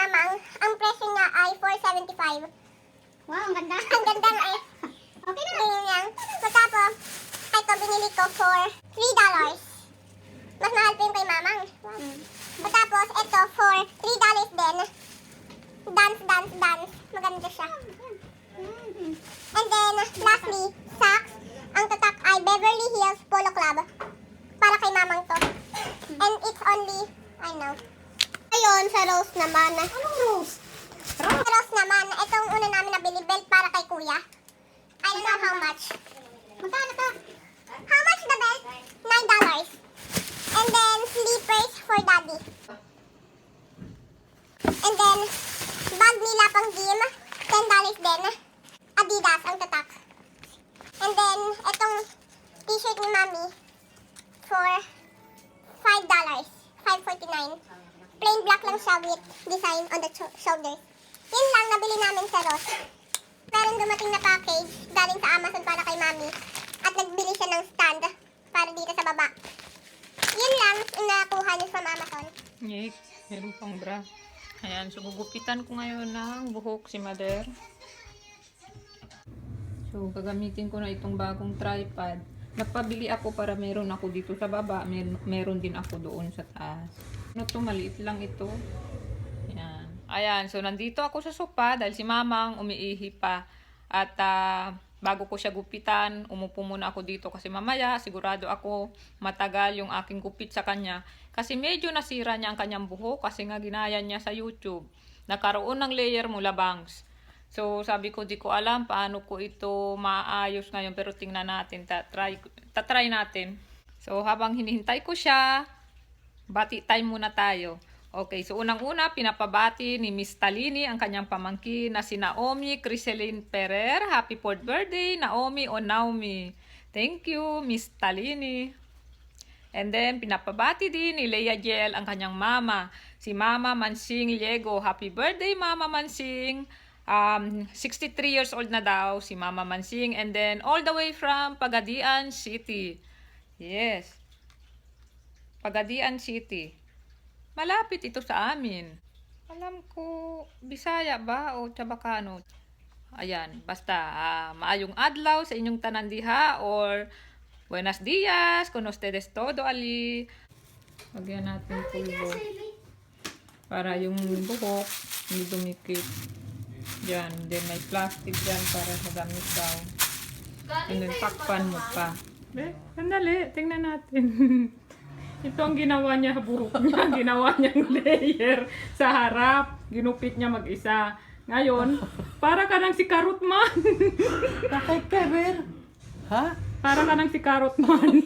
Mamang, ang presyo niya ay 475. Wow, ang ganda. Ang ganda nga eh. Okay na. Ganyan yan. Matapos, ito binili ko for $3. Mas mahal pa yung kay Mamang. Matapos, ito for $3 din. Dance, dance, dance. Maganda siya. And then, lastly, socks. Ang tatak ay Beverly Hills Polo Club. Para kay Mamang to. And it's only, I know. Ayun, sa Rose naman. Anong rose? Sa Rose naman, itong una namin nabili, belt para kay Kuya. I don't know how much. Magkano to? How much the belt? $9. And then, slippers for Daddy. And then, bag nila pang gym, $10 din. Adidas ang tatak. And then, itong t-shirt ni Mami for $5. $5.49. Plain black lang siya with design on the shoulders. Yun lang, nabili namin sa Ross. Meron dumating na package galing sa Amazon para kay Mami. At nagbili siya ng stand para dito sa baba. Yun lang, yung nakuha niya from Amazon. Yik, meron pang bra. Ayan, so gugupitan ko ngayon ng buhok si Mother. So, gagamitin ko na itong bagong tripod. Nagpabili ako para meron ako dito sa baba. Meron din ako doon sa taas. Ano to, maliit lang ito. Ayan. Ayan, so nandito ako sa sopa dahil si Mamang umiihi pa. At bago ko siya gupitan, umupo muna ako dito kasi mamaya sigurado ako matagal yung aking gupit sa kanya. Kasi medyo nasira niya ang kanyang buhok kasi nga ginaya niya sa YouTube. Nakaroon ng layer mula bangs. So sabi ko di ko alam paano ko ito maayos ngayon pero tingnan natin, tatry natin. So habang hinihintay ko siya, bati time muna tayo. Okay, so unang-una, pinapabati ni Miss Talini ang kanyang pamangkin na si Naomi Criselin Ferrer. Happy 4th birthday, Naomi o Naomi. Thank you, Miss Talini. And then, pinapabati din ni Leia Jel ang kanyang mama, si Mama Mansing Liego. Happy birthday, Mama Mansing. 63 years old na daw si Mama Mansing. And then, all the way from Pagadian City. Yes. Pagadian City. Malapit ito sa amin. Alam ko, Bisaya ba o Chabacano? Ayan, basta maayong adlaw sa inyong tanan diha or buenos dias, con ustedes todo ali. Lagyan natin pulbo para yung buhok hindi dumikit. Diyan, then may plastic dyan para sa damit daw. And then takpan mo pa. Sandali, tingnan natin. Ito ang ginawa niya, buhok niya. Ginawa niyang layer sa harap. Ginupit niya mag-isa. Ngayon, para ka nang si Carrot Man. Bakit Keber? Ha? Para ka nang si Carrot Man.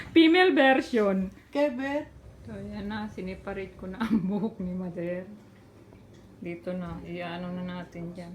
Female version. Keber? So, yan na. Siniparate ko na ang buhok ni Mother. Dito na. Iano na natin dyan.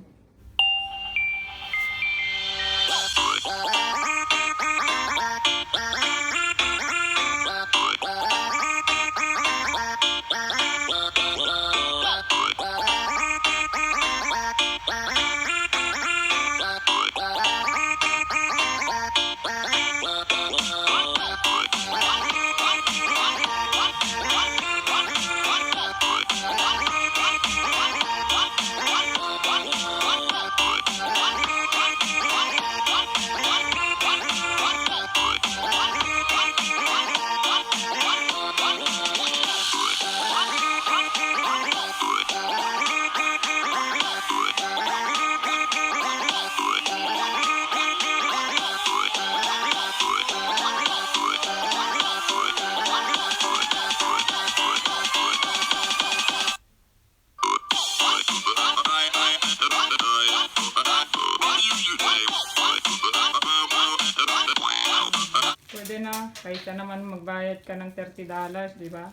Pwede na, kaysa naman magbayad ka ng $30, di ba?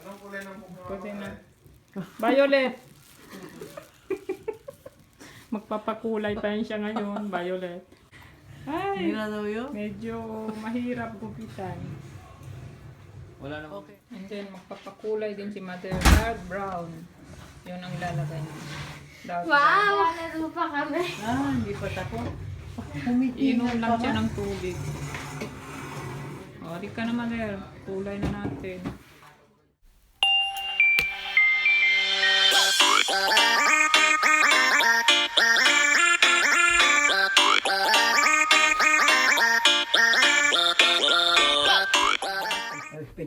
Anong kulay ng buhok? Pwede na. Violet! Magpapakulay pa yun siya ngayon, Violet. Ay, Hindi na daw yun? medyo mahirap gupitan. Wala na. Okay. And then, magpapakulay din si Mother. Dark brown. Yun ang ilalagay niya. Dark brown. Wow! Lalo pa kami. Hindi pa tapos. Humihingal Inom pa lang siya ba? ng tubig. O, di ka na Mother. Kulay na natin.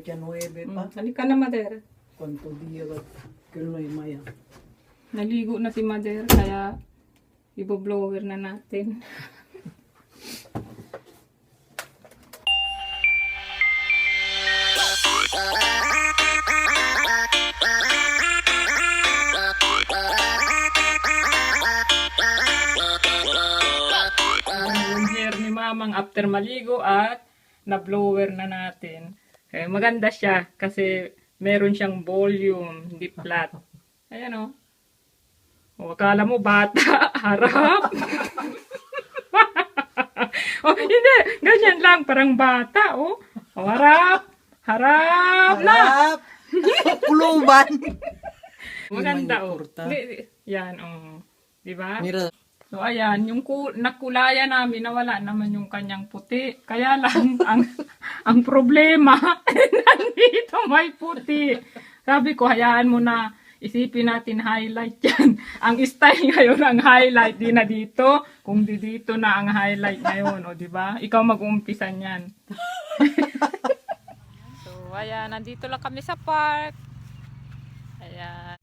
8 a 9 pa. Halika na, Mother. Cuánto día que no hay maya. Naligo na si Mother, kaya ibo-blower na natin. Yung hair ni Mamang after maligo at na-blower na natin. Maganda siya kasi meron siyang volume, hindi flat. Ayan o. O, akala mo bata, harap. O, hindi, ganyan lang, parang bata, o. O, harap, harap na. Harap! Puluban! Maganda, o. Kurta. Yan, o. Diba? Mira. So, ayan, yung nakulaya namin, nawala naman yung kanyang puti. Kaya lang, ang problema, nandito may puti. Sabi ko, hayaan mo na, isipin natin highlight yan. Ang style ngayon, ang highlight, di na dito. Kung di dito na ang highlight ngayon, o diba? Ikaw mag-umpisa niyan. So, ayan, nandito lang kami sa park. Ayan.